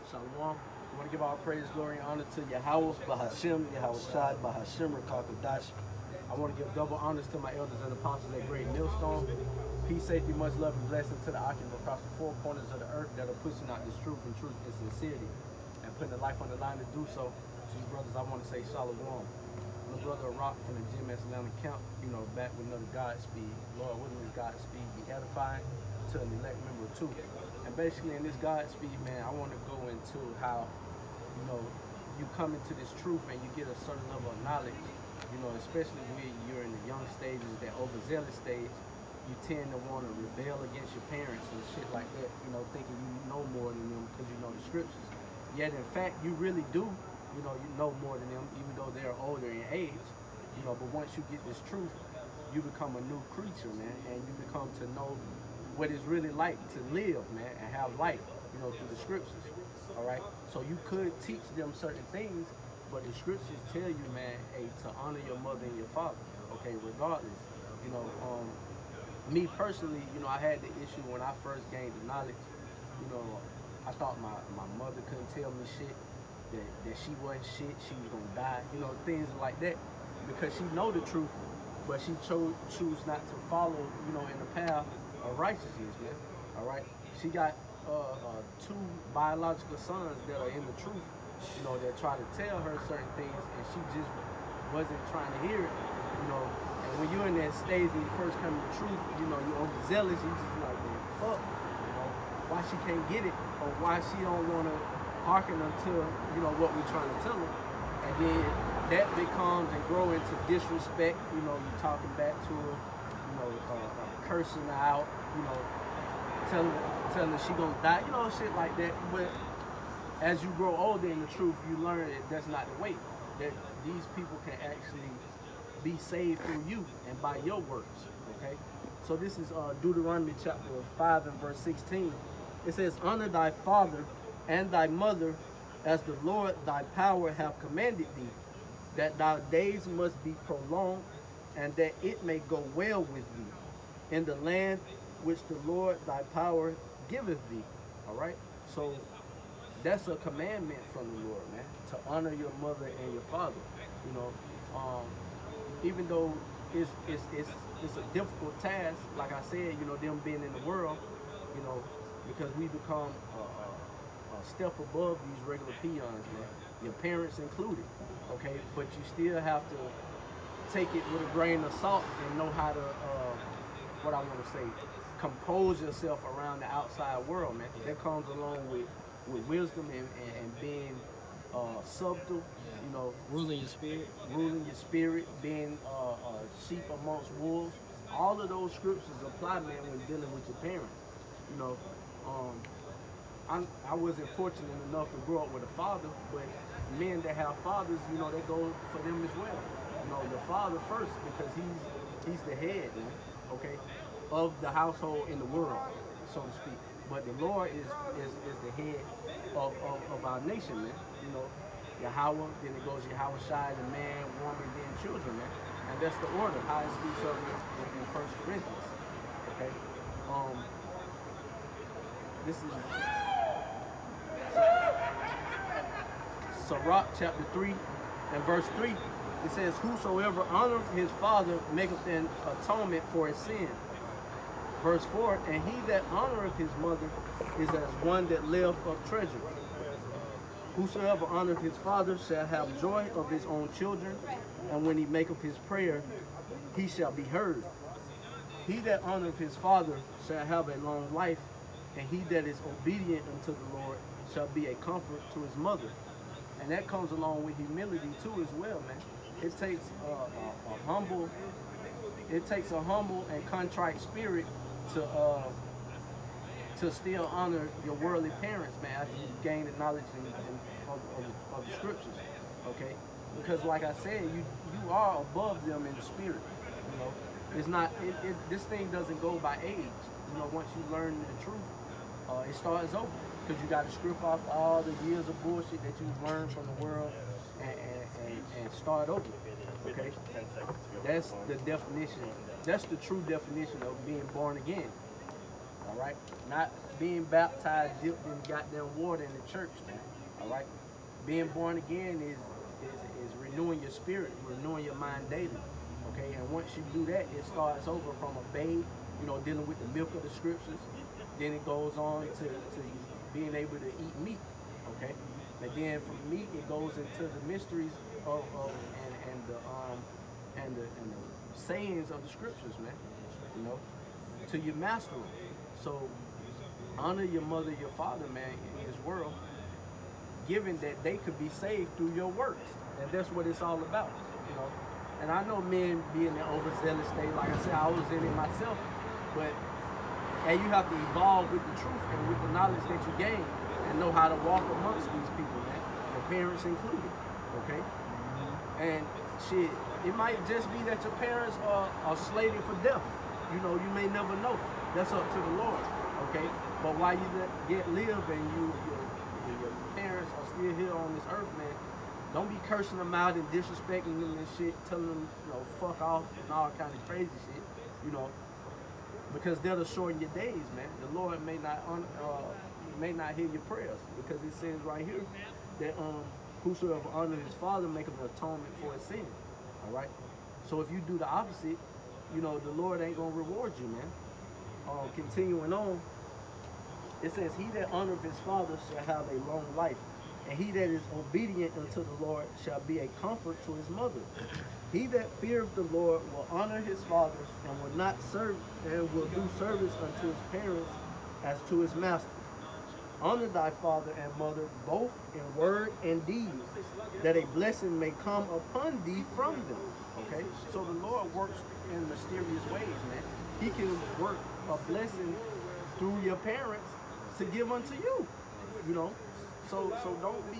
Shalom. I want to give all praise, glory, and honor to Yahweh, Bahashim, Yahweh Shad, Bahashim, Rakakadash. I want to give double honors to my elders and apostles at Great Millstone. Peace, safety, much love, and blessing to the occupants across the four corners of the earth that are pushing out this truth and sincerity and putting their life on the line to do so. To you brothers, I want to say Shalom. My brother Rock from the GMS Atlanta camp, back with another Godspeed. Lord, with this Godspeed be edifying to an elect member too. And basically in this Godspeed, man, I want to go into how, you come into this truth and you get a certain level of knowledge, especially when you're in the young stages, that overzealous stage, you tend to want to rebel against your parents and shit like that, thinking you know more than them because you know the scriptures. Yet in fact, you really do, you know more than them, even though they're older in age, but once you get this truth, you become a new creature, man, and you become to know what it's really like to live, man, and have life, through the scriptures, all right? So you could teach them certain things, but the scriptures tell you, man, to honor your mother and your father, okay, regardless. Me personally, I had the issue when I first gained the knowledge, I thought my mother couldn't tell me shit, that she wasn't shit, she was gonna die, things like that, because she know the truth, but she choose not to follow, in the path of righteousness, man. All right. She got two biological sons that are in the truth, that try to tell her certain things, and she just wasn't trying to hear it, And when you're in that stage when you first come to the truth, you're overzealous. You just like, man, fuck, why she can't get it, or why she don't want to hearken unto, what we're trying to tell her, and then that becomes and grow into disrespect. You talking back to her, cursing her out, telling her she gonna die, shit like that. But as you grow older in the truth, you learn that that's not the way. That these people can actually be saved through you and by your works. Okay. So this is Deuteronomy chapter 5 and verse 16. It says, "Honor thy father and thy mother, as the Lord thy power hath commanded thee, that thy days must be prolonged, and that it may go well with thee in the land which the Lord thy power giveth thee." All right. So that's a commandment from the Lord, man, to honor your mother and your father. Even though it's a difficult task, like I said, them being in the world, because we become a step above these regular peons, man, your parents included, okay? But you still have to take it with a grain of salt and know how to, what I want to say, compose yourself around the outside world, man. That comes along with wisdom and being subtle, ruling your spirit, being sheep amongst wolves. All of those scriptures apply, man, when dealing with your parents. I wasn't fortunate enough to grow up with a father, but men that have fathers, they go for them as well. The father first, because he's the head, man, okay, of the household in the world, so to speak. But the Lord is the head of our nation, man. Yahweh, then it goes Yahweh Shai, the man, woman, then children, man. And that's the order, how it speaks of in 1 Corinthians. Okay? This is Sirach chapter 3 and verse 3. It says, "Whosoever honoreth his father maketh an atonement for his sin." Verse 4, "And he that honoreth his mother is as one that layeth up treasure. Whosoever honoreth his father shall have joy of his own children, and when he maketh his prayer, he shall be heard. He that honoreth his father shall have a long life, and he that is obedient unto the Lord shall be a comfort to his mother." And that comes along with humility too as well, man. It takes a humble and contrite spirit to still honor your worldly parents, man, after you gain the knowledge of the scriptures, okay? Because like I said, you are above them in the spirit, It's not, this thing doesn't go by age. Once you learn the truth, it starts over. Because you got to strip off all the years of bullshit that you've learned from the world and start over, okay? That's the definition. That's the true definition of being born again. All right, not being baptized, dipped in goddamn water in the church, man. All right, being born again is renewing your spirit, renewing your mind daily. Okay, and once you do that, it starts over from a babe, dealing with the milk of the scriptures. Then it goes on to being able to eat meat. Okay, and then from meat it goes into the mysteries of the sayings of the scriptures, man. To your master. So honor your mother, your father, man, in this world, given that they could be saved through your works, and that's what it's all about. And I know men be in the overzealous state. Like I said, I was in it myself, but and you have to evolve with the truth and with the knowledge that you gain, and know how to walk amongst these people, man, your parents included. Okay, and shit, it might just be that your parents are slated for death. You may never know. That's up to the Lord. Okay, but while you live and your parents are still here on this earth, man, don't be cursing them out and disrespecting them and shit, telling them, fuck off and all kind of crazy shit, because that'll shorten your days, man. The Lord may not hear your prayers, because it says right here that whosoever honors his father maketh an atonement for his sin. All right. So if you do the opposite, the Lord ain't gonna reward you, man. Continuing on, it says, "He that honoreth his father shall have a long life, and he that is obedient unto the Lord shall be a comfort to his mother. He that feareth the Lord will honor his father, and will not serve and will do service unto his parents as to his master. Honor thy father and mother both in word and deed, that a blessing may come upon thee from them." Okay, so the Lord works in mysterious ways, man. He can work a blessing through your parents to give unto you. So don't be,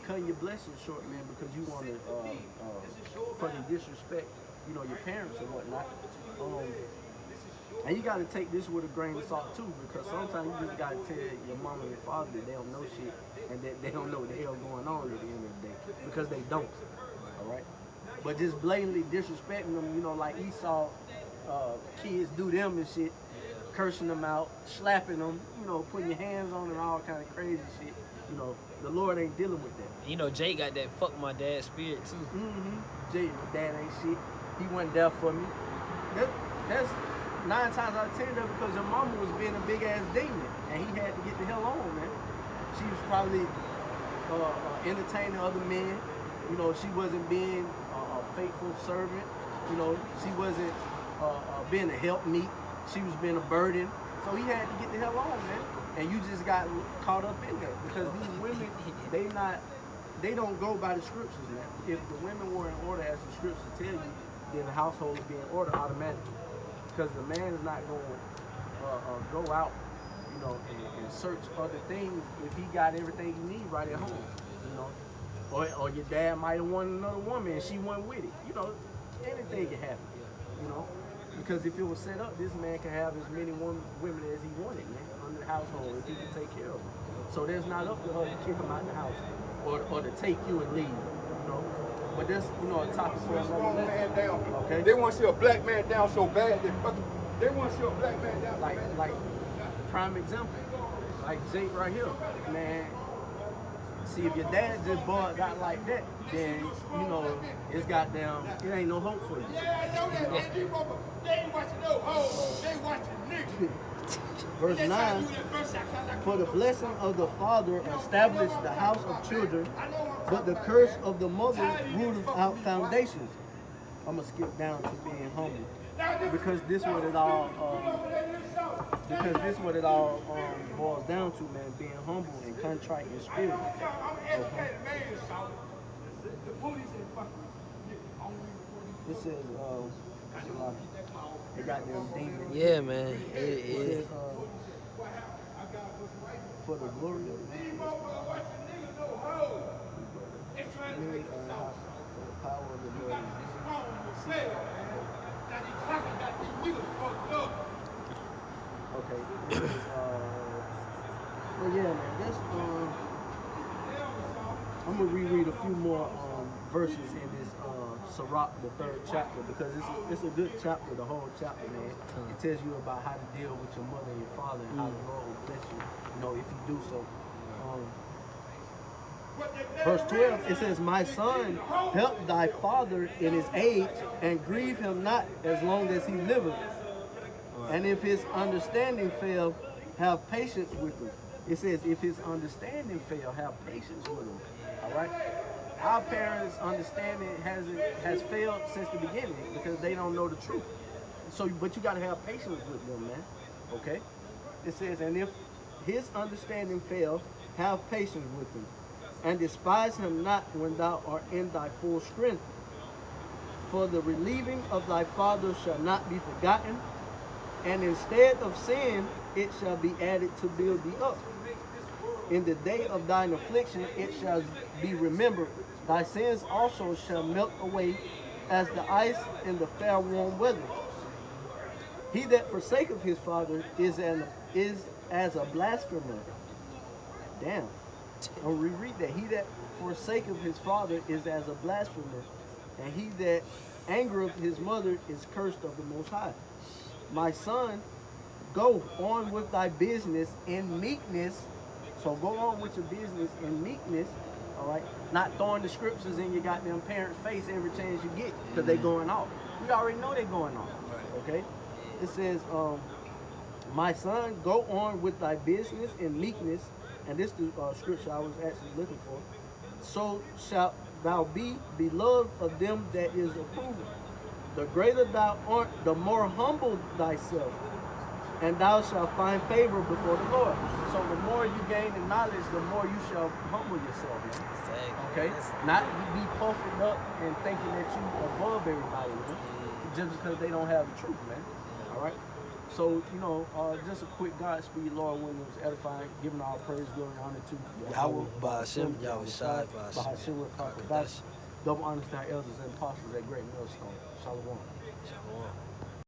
cutting your blessings short, man, because you want to fucking disrespect, your parents or whatnot. And you got to take this with a grain of salt too, because sometimes you just got to tell your mom and your father that they don't know shit, and that they don't know what the hell going on at the end of the day, because they don't. All right. But just blatantly disrespecting them, like Esau, kids do them and shit, cursing them out, slapping them, putting your hands on them, all kind of crazy shit. The Lord ain't dealing with that. Jay got that fuck my dad spirit too. Jay, my dad ain't shit. He wasn't there for me. That's 9 times out of 10 there because your mama was being a big ass demon, and he had to get the hell on, man. She was probably entertaining other men. She wasn't being a faithful servant. She wasn't being a helpmeet. She was being a burden. So he had to get the hell on, man. And you just got caught up in that because these women, they don't go by the scriptures, man. If the women were in order as the scriptures tell you, then the household would be in order automatically. Because the man is not going to go out, and search other things if he got everything he needs right at home, Or your dad might have wanted another woman and she wasn't with it. Anything can happen, Because if it was set up, this man can have as many women as he wanted, man, under the household if he can take care of them. So there's not up to her to kick him out the house or to take you and leave, But that's, a topic for another man down. Okay? They want to see a black man down so bad, they want to see a black man down. Like prime example, like Jake right here, man. See, if your dad just bugged out like that, then, it's goddamn, it ain't no hope for you. Yeah, I know that. They ain't watching no hoes. They watching niggas. Verse 9, "For the blessing of the father established the house of children, but the curse of the mother rooteth out foundations." I'm going to skip down to being humble, because this what it all boils down to, man, being humble and contrite in spirit. It says, they got them demons. Yeah, man. It says, for the glory of the power of the Lord. Okay. Well, yeah, man. That's I'm gonna reread a few more verses in this Sirach, the 3rd chapter, because it's a good chapter, the whole chapter, man. It tells you about how to deal with your mother and your father and how the Lord will bless you, you know, if you do so. Verse 12, it says, my son, help thy father in his age, and grieve him not as long as he liveth. And if his understanding fail, have patience with him. It says, if his understanding fail, have patience with him. All right? Our parents' understanding has failed since the beginning because they don't know the truth. So, but you got to have patience with them, man. Okay? It says, and if his understanding fail, have patience with him. And despise him not when thou art in thy full strength. For the relieving of thy father shall not be forgotten, and instead of sin, it shall be added to build thee up. In the day of thine affliction, it shall be remembered. Thy sins also shall melt away as the ice in the fair warm weather. He that forsaketh his father is as a blasphemer. Damn. I'll reread that. He that forsaketh his father is as a blasphemer, and he that angereth his mother is cursed of the Most High. My son, go on with thy business in meekness. So go on with your business in meekness, all right? Not throwing the scriptures in your goddamn parents' face every chance you get because they going off. We already know they going off, okay? It says, my son, go on with thy business in meekness. And this is the scripture I was actually looking for. So shalt thou be beloved of them that is approved. The greater thou art, the more humble thyself, and thou shalt find favor before the Lord. So the more you gain in knowledge, the more you shall humble yourself, man. Okay? Not be puffing up and thinking that you above everybody, man. Just because they don't have the truth, man. All right? So, you know, just a quick Godspeed, Lord, when it was edifying, giving all praise, glory, and honor to Yahweh, Ba'ashem, Yahweh Shai, Ba'ashem, Rakakadash. Double honor to our elders and apostles at Great Millstone. Shalom. Shalom.